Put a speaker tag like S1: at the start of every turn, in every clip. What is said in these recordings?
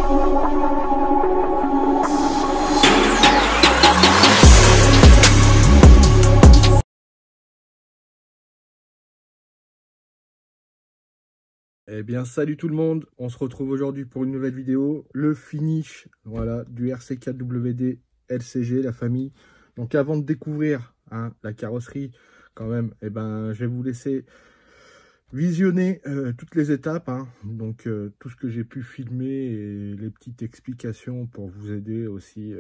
S1: Eh bien, salut tout le monde, on se retrouve aujourd'hui pour une nouvelle vidéo, le finish, voilà, du RC4WD LCG, la famille. Donc avant de découvrir la carrosserie, quand même, eh ben, je vais vous laisser visionner toutes les étapes, donc tout ce que j'ai pu filmer et les petites explications pour vous aider aussi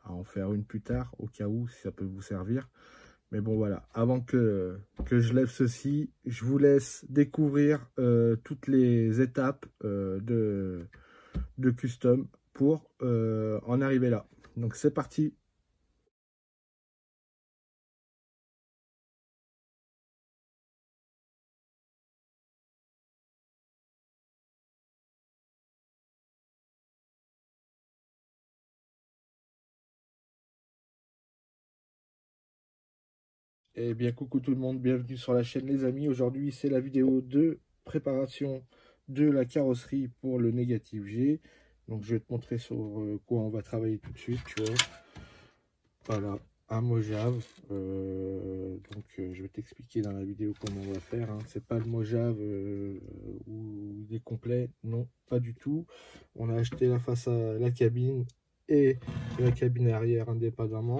S1: à en faire une plus tard, au cas où, si ça peut vous servir. Mais bon, voilà, avant que je lève ceci, je vous laisse découvrir toutes les étapes de custom pour en arriver là. Donc, c'est parti. Eh bien, coucou tout le monde, bienvenue sur la chaîne les amis. Aujourd'hui, c'est la vidéo de préparation de la carrosserie pour le négatif G. Donc, je vais te montrer sur quoi on va travailler tout de suite, tu vois. Voilà, un Mojave. Je vais t'expliquer dans la vidéo comment on va faire. C'est pas le Mojave où il est complet, non, pas du tout. On a acheté la face à la cabine et la cabine arrière indépendamment.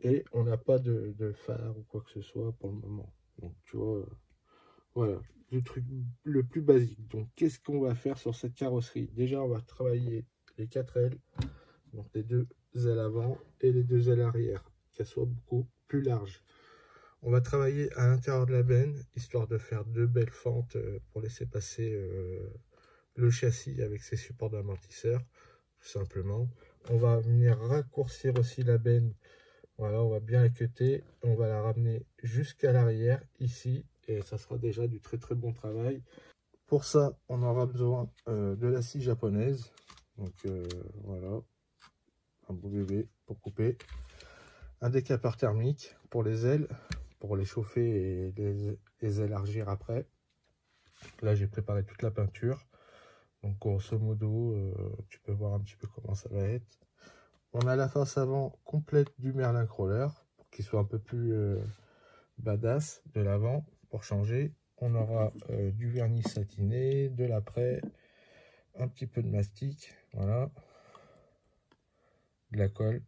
S1: Et on n'a pas de phare ou quoi que ce soit pour le moment. Donc tu vois, voilà, le truc le plus basique. Donc qu'est-ce qu'on va faire sur cette carrosserie? Déjà, on va travailler les 4 ailes, donc les 2 ailes avant et les 2 ailes arrière, qu'elles soient beaucoup plus larges. On va travailler à l'intérieur de la benne, histoire de faire 2 belles fentes pour laisser passer le châssis avec ses supports d'amortisseur, tout simplement. On va venir raccourcir aussi la benne. Voilà, on va bien la cutter, on va la ramener jusqu'à l'arrière, ici, et ça sera déjà du très très bon travail. Pour ça, on aura besoin de la scie japonaise, donc voilà, un beau bébé pour couper, un décapeur thermique pour les ailes, pour les chauffer et les élargir après. Là, j'ai préparé toute la peinture, donc grosso modo, tu peux voir un petit peu comment ça va être. On a la face avant complète du Merlin Crawler, pour qu'il soit un peu plus badass de l'avant, pour changer. On aura du vernis satiné, de l'après, un petit peu de mastic, voilà, de la colle,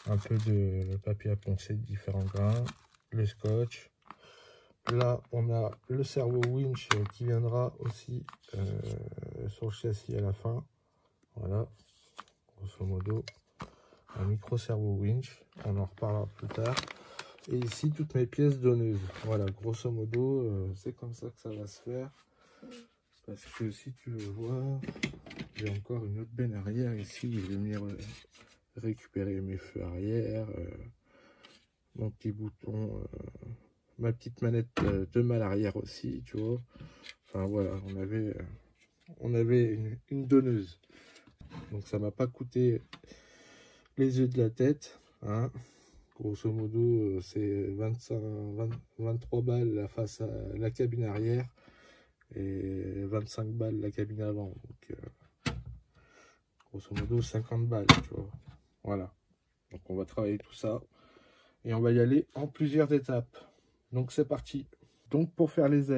S1: un peu de papier à poncer de différents grains, le scotch. Là, on a le servo winch qui viendra aussi sur le châssis à la fin, voilà, grosso modo. Un micro servo winch, on en reparlera plus tard. Et ici toutes mes pièces donneuses, voilà, grosso modo c'est comme ça que ça va se faire, parce que si tu veux voir, j'ai encore une autre benne arrière ici où je vais venir récupérer mes feux arrière, mon petit bouton, ma petite manette de mal arrière aussi, tu vois. Enfin voilà, on avait une donneuse, donc ça m'a pas coûté les yeux de la tête, grosso modo c'est 23 balles la face à la cabine arrière et 25 balles la cabine avant, donc grosso modo 50 balles, tu vois. Voilà, donc on va travailler tout ça et on va y aller en plusieurs étapes. Donc c'est parti. Donc pour faire les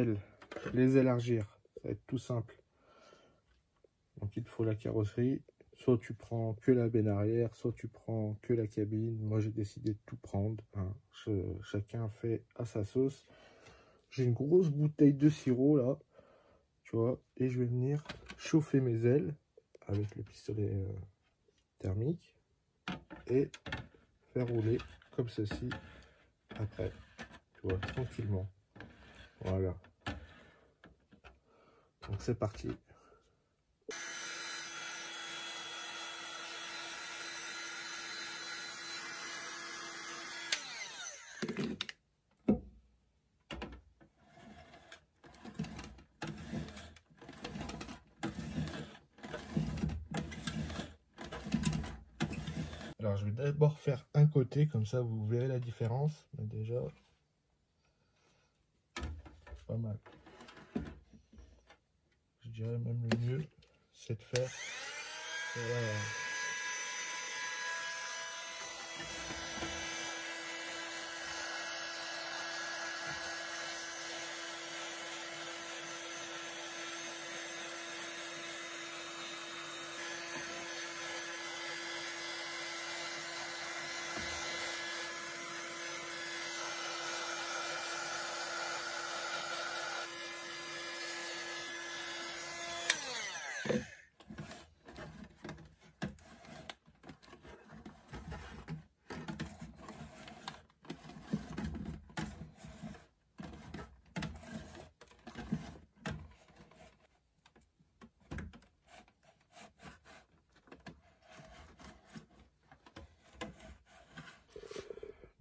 S1: élargir, ça va être tout simple. Donc il te faut la carrosserie. Soit tu prends que la benne arrière, soit tu prends que la cabine. Moi, j'ai décidé de tout prendre. Chacun fait à sa sauce. J'ai une grosse bouteille de sirop, là. Tu vois. Et je vais venir chauffer mes ailes avec le pistolet thermique. Et faire rouler comme ceci. Après, tu vois, tranquillement. Voilà. Donc, c'est parti. Alors, je vais d'abord faire un côté, comme ça vous verrez la différence. Mais déjà, pas mal. Je dirais même le mieux, c'est de faire. Voilà.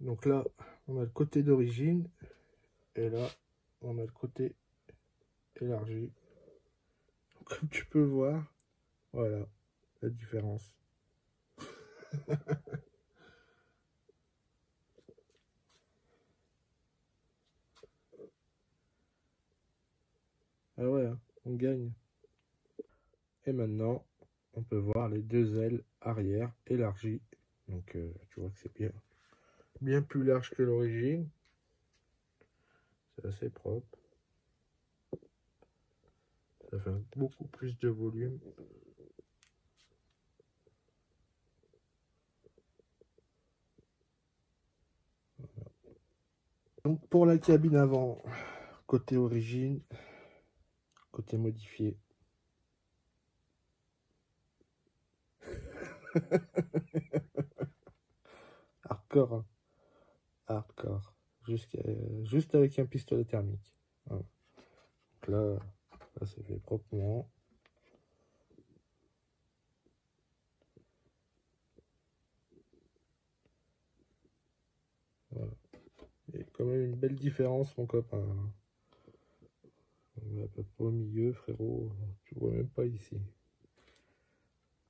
S1: Donc là, on a le côté d'origine, et là, on a le côté élargi. Comme tu peux voir, voilà la différence. Ah ouais, hein, on gagne. Et maintenant, on peut voir les deux ailes arrière élargies. Donc tu vois que c'est bien plus large que l'origine. C'est assez propre. Ça fait beaucoup plus de volume. Voilà. Donc pour la cabine avant, côté origine, côté modifié. Hardcore, hein. Hardcore. Juste avec un pistolet thermique. Voilà. Donc là c'est fait proprement. Voilà. Il y a quand même une belle différence, mon copain. On est à peu près au milieu, frérot. Tu vois même pas ici.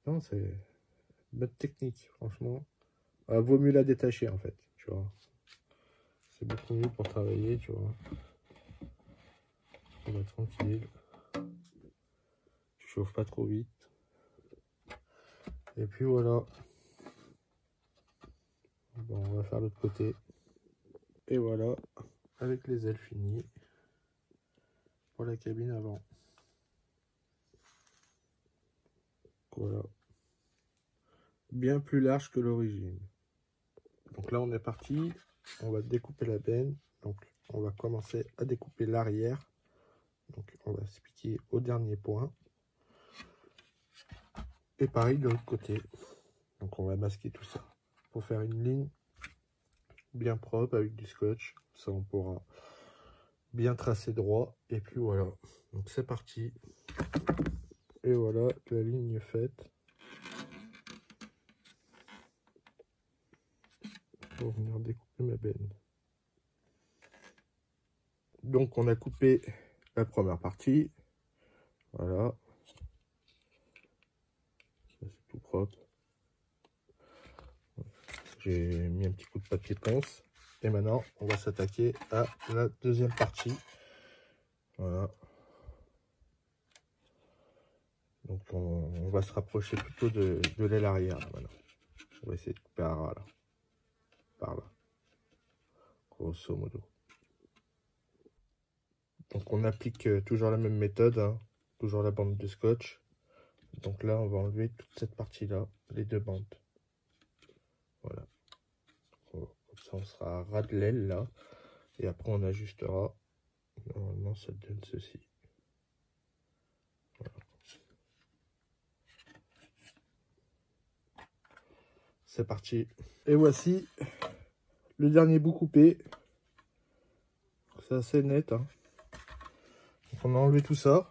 S1: Non, c'est bonne technique, franchement. Ah, vaut mieux la détacher, en fait, tu vois. C'est beaucoup mieux pour travailler, tu vois. On va tranquille. Tu chauffes pas trop vite. Et puis voilà. Bon, on va faire l'autre côté. Et voilà, avec les ailes finies pour la cabine avant. Voilà. Bien plus large que l'origine. Donc là, on est parti. On va découper la benne. Donc, on va commencer à découper l'arrière. Donc, on va se piquer au dernier point. Et pareil de l'autre côté. Donc, on va masquer tout ça pour faire une ligne bien propre avec du scotch. Ça, on pourra bien tracer droit. Et puis voilà. Donc, c'est parti. Et voilà, la ligne faite. Pour venir découper ma benne. Donc, on a coupé la première partie. Voilà. C'est tout propre. J'ai mis un petit coup de papier ponce. Et maintenant, on va s'attaquer à la deuxième partie. Voilà. Donc, on va se rapprocher plutôt de l'aile arrière. Là, maintenant. On va essayer de couper à ras, là. Par là. Grosso modo. Donc, on applique toujours la même méthode. Hein. Toujours la bande de scotch. Donc là, on va enlever toute cette partie-là. Les deux bandes. Voilà. Comme ça, on sera à ras de l'aile, là. Et après, on ajustera. Normalement, ça donne ceci. Voilà. C'est parti. Et voici le dernier bout coupé. C'est assez net. Hein. Donc, on a enlevé tout ça.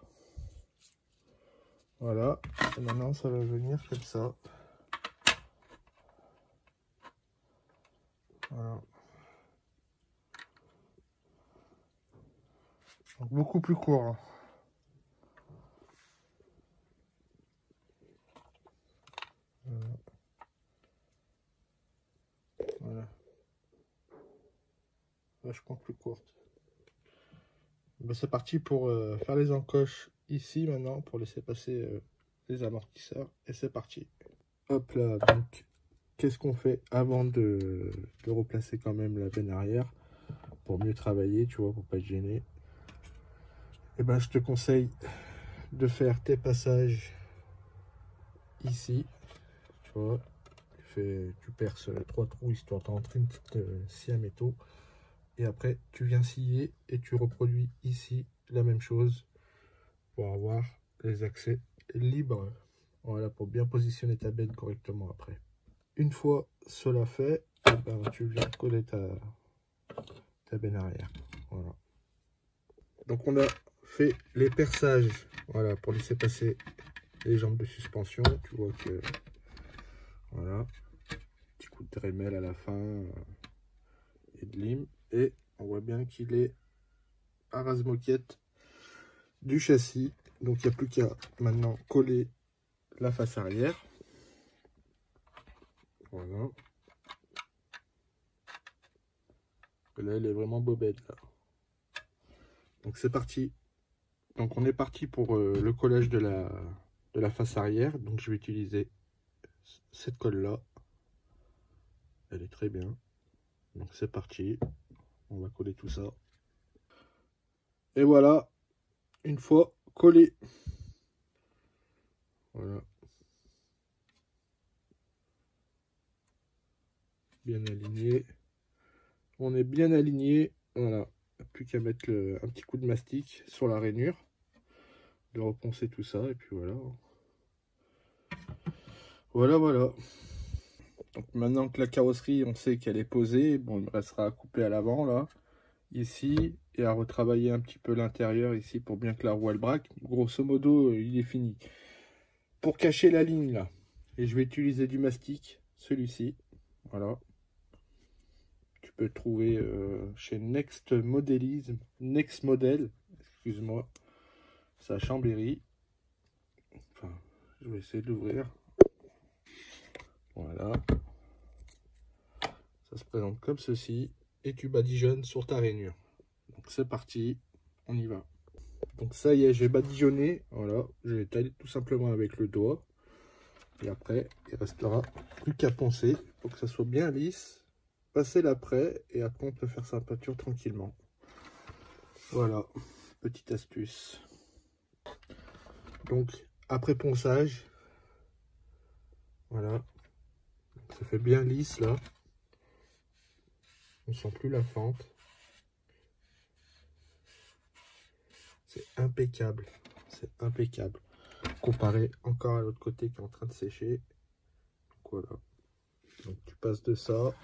S1: Voilà. Et maintenant, ça va venir comme ça. Voilà. Donc, beaucoup plus court. Hein. Voilà. Voilà. Vachement plus courte. Ben, c'est parti pour faire les encoches ici maintenant, pour laisser passer les amortisseurs et c'est parti. Hop là, donc qu'est-ce qu'on fait avant de replacer quand même la benne arrière pour mieux travailler, tu vois, pour pas te gêner. Et ben je te conseille de faire tes passages ici, tu vois, tu perces 3 trous histoire de rentrer une petite scie à métaux. Et après, tu viens scier et tu reproduis ici la même chose pour avoir les accès libres. Voilà, pour bien positionner ta benne correctement après. Une fois cela fait, ben, tu viens coller ta benne arrière. Voilà. Donc on a fait les perçages, voilà, pour laisser passer les jambes de suspension. Tu vois que, voilà, petit coup de Dremel à la fin et de lime. Et on voit bien qu'il est à rase-moquette du châssis. Donc il n'y a plus qu'à maintenant coller la face arrière. Voilà. Et là, elle est vraiment bobette là. Donc c'est parti. Donc on est parti pour le collage de la face arrière. Donc je vais utiliser cette colle là. Elle est très bien. Donc c'est parti. On va coller tout ça. Et voilà. Une fois collé. Voilà. Bien aligné. On est bien aligné. Voilà. Plus qu'à mettre un petit coup de mastic sur la rainure. De reponcer tout ça. Et puis voilà. Voilà, voilà. Donc maintenant que la carrosserie, on sait qu'elle est posée. Bon, il me restera à couper à l'avant là. Ici. Et à retravailler un petit peu l'intérieur ici pour bien que la roue elle braque. Grosso modo, il est fini. Pour cacher la ligne là. Et je vais utiliser du mastic. Celui-ci. Voilà. Tu peux trouver chez Next Model, excuse-moi, c'est à Chambéry. Enfin, je vais essayer de l'ouvrir. Voilà. Ça se présente comme ceci. Et tu badigeonnes sur ta rainure. Donc c'est parti, on y va. Donc ça y est, j'ai badigeonné. Voilà, je vais tailler tout simplement avec le doigt. Et après, il restera plus qu'à poncer pour que ça soit bien lisse. Passer l'après et après on peut faire sa peinture tranquillement. Voilà, petite astuce. Donc après ponçage, voilà, ça fait bien lisse là. On sent plus la fente. C'est impeccable, c'est impeccable. Comparé encore à l'autre côté qui est en train de sécher. Donc voilà. Donc tu passes de ça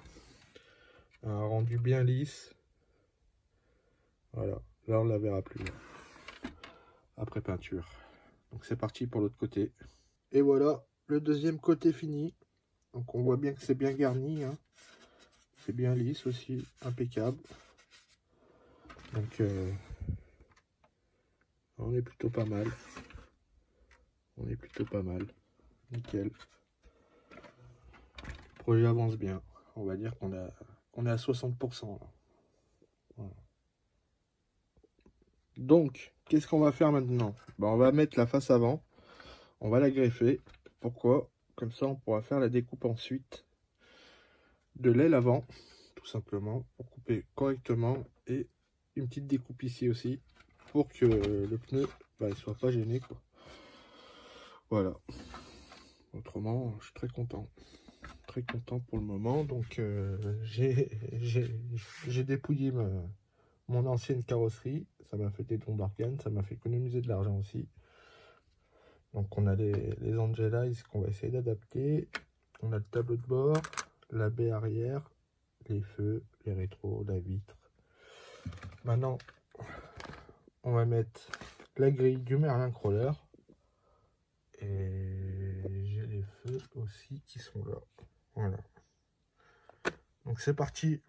S1: à un rendu bien lisse. Voilà, là on ne la verra plus après peinture. Donc c'est parti pour l'autre côté. Et voilà, le deuxième côté fini. Donc on voit bien que c'est bien garni, hein. C'est bien lisse aussi, impeccable. Donc on est plutôt pas mal. On est plutôt pas mal. Nickel. Le projet avance bien. On va dire qu'on est à 60%. Là. Voilà. Donc, qu'est-ce qu'on va faire maintenant? Ben, on va mettre la face avant. On va la greffer. Pourquoi? Comme ça, on pourra faire la découpe ensuite de l'aile avant, tout simplement, pour couper correctement. Et une petite découpe ici aussi, pour que le pneu ne soit pas gêné, quoi. Voilà. Autrement, je suis très content. Très content pour le moment. Donc, j'ai dépouillé mon ancienne carrosserie. Ça m'a fait des dons d'organes. Ça m'a fait économiser de l'argent aussi. Donc, on a les Angelize qu'on va essayer d'adapter. On a le tableau de bord, la baie arrière, les feux, les rétros, la vitre. Maintenant, on va mettre la grille du Merlin Crawler. Et j'ai les feux aussi qui sont là. Voilà. Donc c'est parti.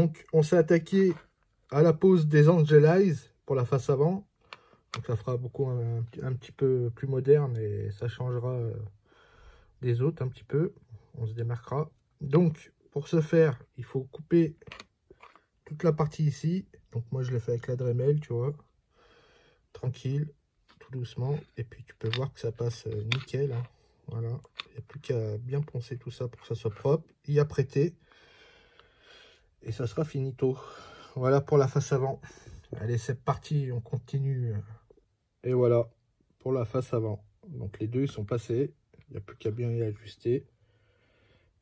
S1: Donc, on s'est attaqué à la pose des Angelize pour la face avant. Donc, ça fera beaucoup un petit peu plus moderne et ça changera des autres un petit peu. On se démarquera. Donc, pour ce faire, il faut couper toute la partie ici. Donc, moi, je l'ai fait avec la Dremel, tu vois. Tranquille, tout doucement. Et puis, tu peux voir que ça passe nickel. Hein. Voilà. Il n'y a plus qu'à bien poncer tout ça pour que ça soit propre. Y apprêter. Et ça sera finito. Voilà pour la face avant. Allez, c'est parti, on continue. Et voilà pour la face avant. Donc les deux ils sont passés. Il n'y a plus qu'à bien y ajuster.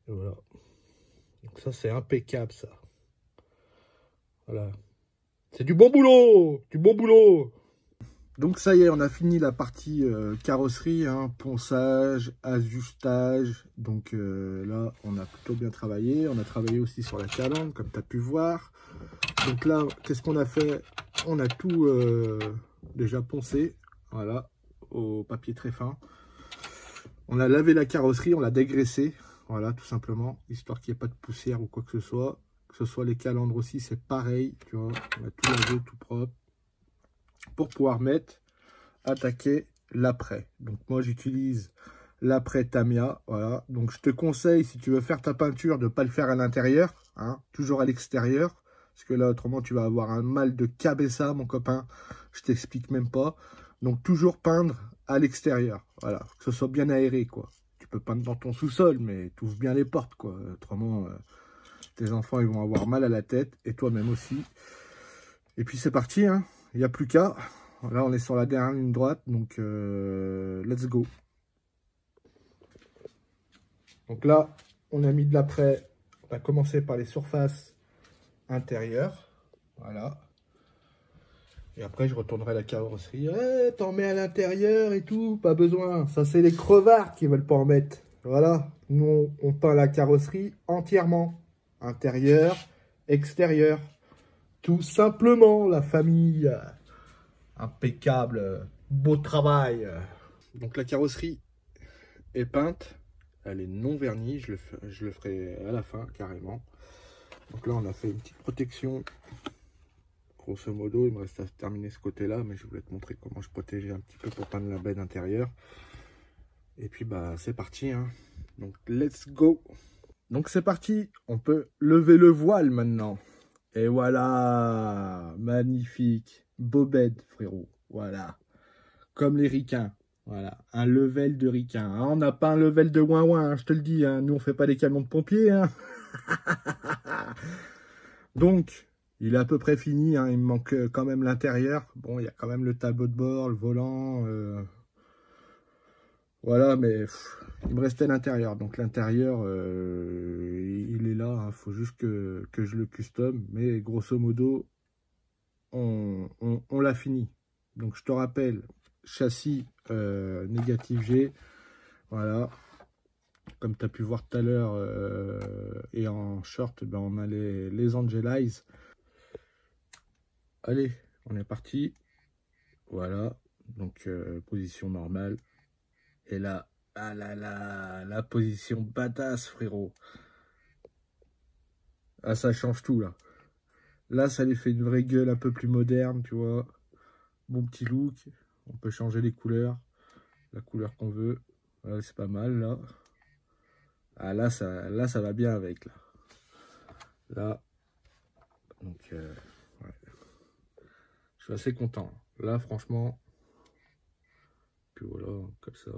S1: Et voilà. Donc ça c'est impeccable ça. Voilà. C'est du bon boulot. Du bon boulot. Donc ça y est, on a fini la partie carrosserie, hein, ponçage, ajustage. Donc là, on a plutôt bien travaillé. On a travaillé aussi sur la calandre, comme tu as pu voir. Donc là, qu'est-ce qu'on a fait? On a tout déjà poncé, voilà, au papier très fin. On a lavé la carrosserie, on l'a dégraissé, voilà, tout simplement, histoire qu'il n'y ait pas de poussière ou quoi que ce soit. Que ce soit les calandres aussi, c'est pareil, tu vois. On a tout lavé, tout propre. Pour pouvoir attaquer l'après. Donc moi j'utilise l'après Tamiya, voilà. Donc je te conseille, si tu veux faire ta peinture, de ne pas le faire à l'intérieur, hein, toujours à l'extérieur, parce que là autrement tu vas avoir un mal de cabessa mon copain, je t'explique même pas. Donc toujours peindre à l'extérieur, voilà, que ce soit bien aéré quoi. Tu peux peindre dans ton sous-sol, mais tu ouvres bien les portes quoi, autrement tes enfants ils vont avoir mal à la tête, et toi-même aussi. Et puis c'est parti, hein. Il n'y a plus qu'à. Là, on est sur la dernière ligne droite, donc let's go. Donc là, on a mis de l'après. On a commencé par les surfaces intérieures. Voilà. Et après, je retournerai la carrosserie. Eh, t'en mets à l'intérieur et tout, pas besoin. Ça, c'est les crevards qui veulent pas en mettre. Voilà. Nous, on peint la carrosserie entièrement. Intérieur, extérieur. Tout simplement, la famille. Impeccable, beau travail. Donc la carrosserie est peinte, elle est non vernie, je le ferai à la fin carrément. Donc là on a fait une petite protection, grosso modo. Il me reste à terminer ce côté là, mais je voulais te montrer comment je protégeais un petit peu pour peindre la baie d'intérieur. Et puis bah c'est parti, hein. Donc let's go. Donc c'est parti, on peut lever le voile maintenant. Et voilà, magnifique, bobette frérot. Voilà, comme les ricains. Voilà, un level de ricain. Hein, on n'a pas un level de ouin-ouin, hein, je te le dis. Hein. Nous, on fait pas des camions de pompiers. Hein. Donc, il est à peu près fini. Hein. Il me manque quand même l'intérieur. Bon, il y a quand même le tableau de bord, le volant. Voilà, mais il me restait l'intérieur. Donc, l'intérieur, il est là. Il faut juste que je le custom. Mais grosso modo, on l'a fini. Donc, je te rappelle, châssis négatif G, voilà, comme tu as pu voir tout à l'heure, et en short, ben, on a les Angelize. Allez, on est parti, voilà, donc position normale, et là, ah là là, la position badass frérot, ah ça change tout là, là ça lui fait une vraie gueule un peu plus moderne, tu vois, bon petit look, on peut changer les couleurs, la couleur qu'on veut. Ouais, c'est pas mal là. Ah là ça va bien avec là. Là, donc ouais. Je suis assez content. Là franchement, puis voilà, comme ça.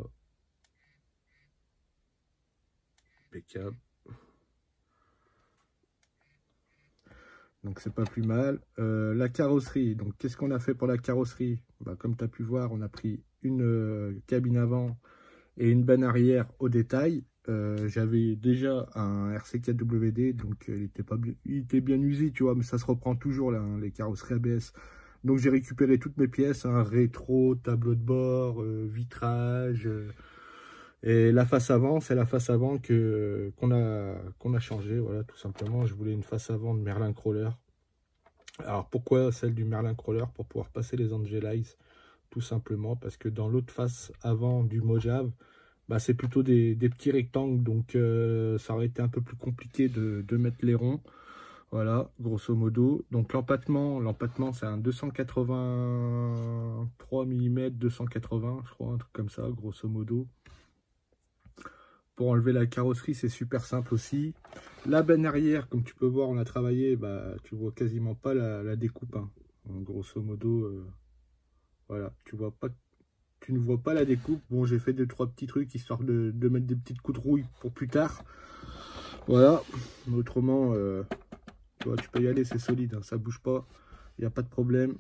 S1: Impeccable. Donc c'est pas plus mal. La carrosserie, donc qu'est-ce qu'on a fait pour la carrosserie? Bah, comme tu as pu voir, on a pris une cabine avant et une benne arrière au détail. J'avais déjà un RC4WD, donc il était bien usé, tu vois, mais ça se reprend toujours là, hein, les carrosseries ABS. Donc j'ai récupéré toutes mes pièces, hein, rétro, tableau de bord, vitrage. Et la face avant, c'est la face avant qu'on a changé, voilà, tout simplement. Je voulais une face avant de Merlin Crawler. Alors pourquoi celle du Merlin Crawler? Pour pouvoir passer les Angelize, tout simplement, parce que dans l'autre face avant du Mojave, bah, c'est plutôt des petits rectangles, donc ça aurait été un peu plus compliqué de mettre les ronds. Voilà, grosso modo. Donc l'empattement c'est un 283 mm, 280, je crois, un truc comme ça, grosso modo. Pour enlever la carrosserie, c'est super simple aussi. La benne arrière, comme tu peux voir, on a travaillé, bah, tu vois quasiment pas la découpe. Hein. Donc, grosso modo, voilà, tu ne vois pas la découpe. Bon, j'ai fait 2-3 petits trucs histoire de mettre des petites coups de rouille pour plus tard. Voilà, autrement, tu vois, tu peux y aller, c'est solide, hein, ça bouge pas, il n'y a pas de problème.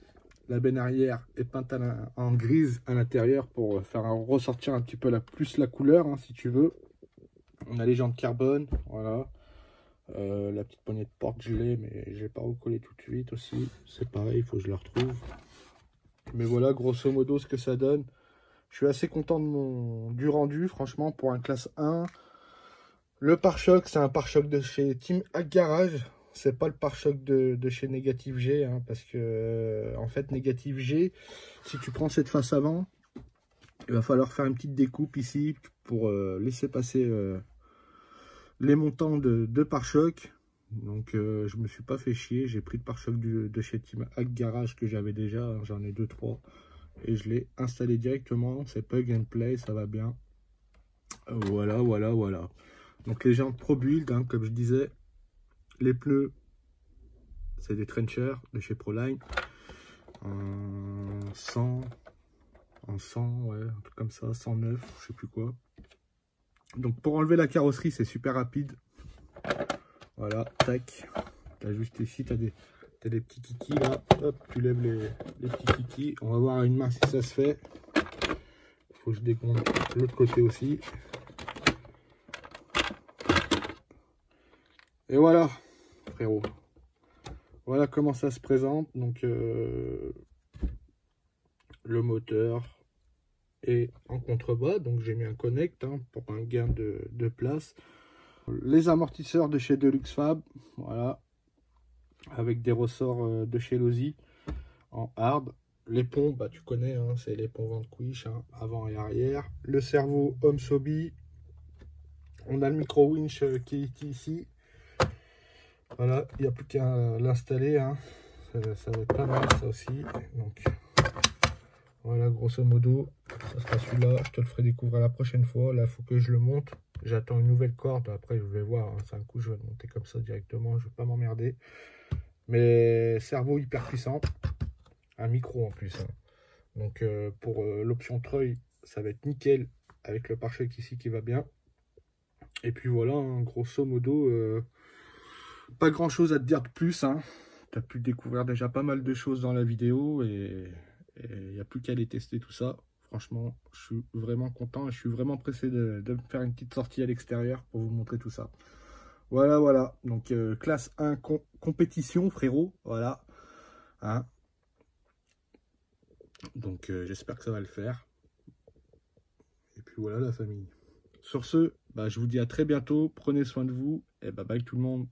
S1: La benne arrière est peinte en grise à l'intérieur pour faire ressortir un petit peu plus la couleur, hein, si tu veux. On a les jantes carbone, voilà. La petite poignée de porte, je l'ai, mais je l'ai pas recollé tout de suite aussi. C'est pareil, il faut que je la retrouve. Mais voilà, grosso modo, ce que ça donne. Je suis assez content du rendu, franchement, pour un classe 1. Le pare-choc, c'est un pare-choc de chez Team Hack Garage. C'est pas le pare-choc de chez Négative G, hein, parce que, en fait, Négative G, si tu prends cette face avant, il va falloir faire une petite découpe ici pour laisser passer les montants de pare-choc. Donc je me suis pas fait chier, j'ai pris le pare-choc de chez Team Hack Garage que j'avais déjà, j'en ai 2-3 et je l'ai installé directement, c'est plug and play, ça va bien. Voilà. Donc les jantes Pro Build, hein, comme je disais, les pneus c'est des Trencher de chez Proline en 100, ouais, un truc comme ça, 109, je sais plus quoi. Donc pour enlever la carrosserie c'est super rapide. Voilà, tac. T'as juste ici, t'as des petits kikis là. Hop, tu lèves les petits kikis. On va voir à une main si ça se fait. Faut que je décompte l'autre côté aussi. Et voilà, frérot. Voilà comment ça se présente. Donc, le moteur est en contrebas. Donc, j'ai mis un connect, hein, pour un gain de place. Les amortisseurs de chez Deluxe Fab. Voilà. Avec des ressorts de chez Lozi en hard. Les ponts, bah, tu connais, hein, c'est les ponts Vanquish, hein, avant et arrière. Le servo Homme Sobi. On a le micro winch qui est ici. Voilà, il n'y a plus qu'à l'installer. Hein. Ça va être pas mal, ça aussi. Donc, voilà, grosso modo, ça sera celui-là. Je te le ferai découvrir la prochaine fois. Là, il faut que je le monte. J'attends une nouvelle corde. Après, je vais voir. Hein. C'est un coup, je vais le monter comme ça directement. Je ne vais pas m'emmerder. Mais servo hyper puissant. Un micro en plus. Hein. Donc pour l'option treuil, ça va être nickel avec le pare-choc ici qui va bien. Et puis voilà, hein, grosso modo, pas grand chose à te dire de plus. Hein. Tu as pu découvrir déjà pas mal de choses dans la vidéo et il n'y a plus qu'à aller tester tout ça. Franchement, je suis vraiment content et je suis vraiment pressé de me faire une petite sortie à l'extérieur pour vous montrer tout ça. Voilà. Donc classe 1 compétition, frérot. Voilà. Hein. Donc j'espère que ça va le faire. Et puis voilà la famille. Sur ce, bah, je vous dis à très bientôt. Prenez soin de vous. Et bye bye tout le monde.